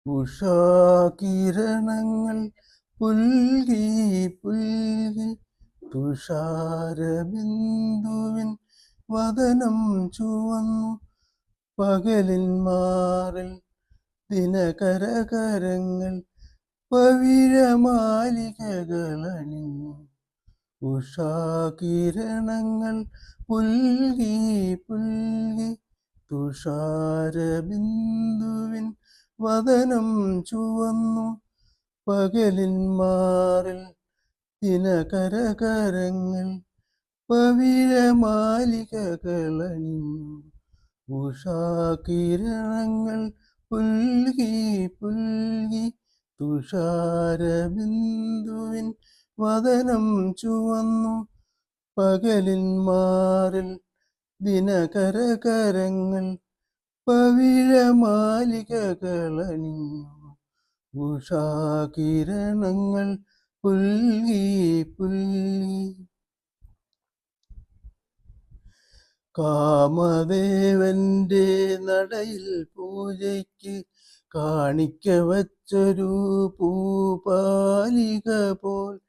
ഉഷാകിരണങ്ങൾ പുൽകി പുൽകി തുഷാരബിന്ദുവിൻ വദനം ചുവന്നു. പകലിൻ മാറിൽ ദിനകരകരങ്ങൾ പവിഴമാലികകളണിഞ്ഞു. ഉഷാകിരണങ്ങൾ പുൽകി പുൽകി തുഷാരബിന്ദുവിൻ വദനം ചുവന്നു. പകലിൻ മാറിൽ ദിനകരകരങ്ങൾ പവിഴമാലികകളണിഞ്ഞു. ഉഷാകിരണങ്ങൾ പുൽകി പുൽകി തുഷാരബിന്ദുവിൻ വദനം ചുവന്നു. പകലിൻ മാറിൽ ദിനകരകരങ്ങൾ പവിഴമാലികകളണിഞ്ഞു. ഉഷാകിരണങ്ങൾ പുൽകി പുൽകി. കാമദേവന്റെ നടയിൽ പൂജയ്ക്ക് കാണിക്ക വച്ചൊരു പൂപാലിക പോൽ.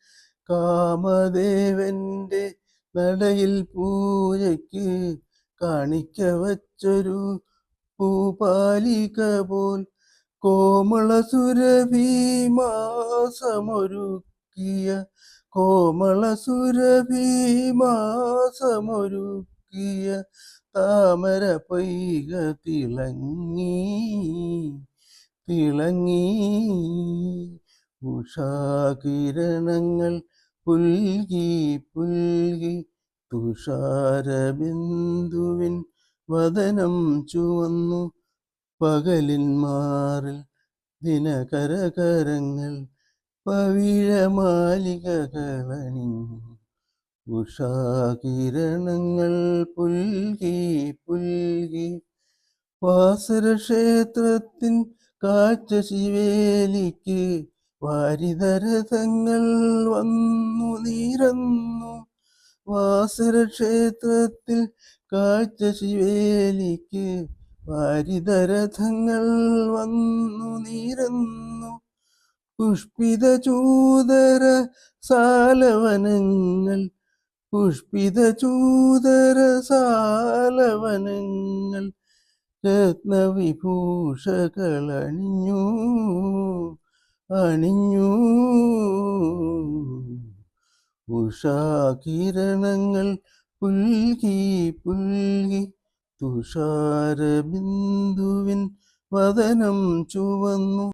കാമദേവന്റെ നടയിൽ പൂജയ്ക്ക് കാണിക്ക വച്ചൊരു പൂപാലിക പോൽ. കോമളസുരഭീമാസമൊരുക്കിയ കോമളസുരഭീമാസമൊരുക്കിയ താമര പൊയ്ക തിളങ്ങി തിളങ്ങി. ഉഷാകിരണങ്ങൾ പുൽകി പുൽകി തുഷാരബിന്ദുവിൻ വദനം ചുവന്നു. പകലിൻ മാറിൽ ദിനകരകരങ്ങൾ പവിഴമാലികകളണിഞ്ഞു. ഉഷാകിരണങ്ങൾ പുൽകി പുൽകി. വാസരക്ഷേത്രത്തിൻ കാഴ്ച ശിവേലിക്ക് വാരിധരഥങ്ങൾ വന്നു നിരന്നു. വാസരക്ഷേത്രത്തിൽ കാഴ്ച ശിവേലിക്ക് വാരിധരഥങ്ങൾ വന്നു നിരന്നു. പുഷ്പിത ചൂതര സാലവനങ്ങൾ പുഷ്പിത ചൂതര സാലവനങ്ങൾ രത്നവിഭൂഷകളണിഞ്ഞു അണിഞ്ഞു. ഉഷാകിരണങ്ങൾ പുൽകി പുൽകി തുഷാരബിന്ദുവിൻ വദനം ചുവന്നു.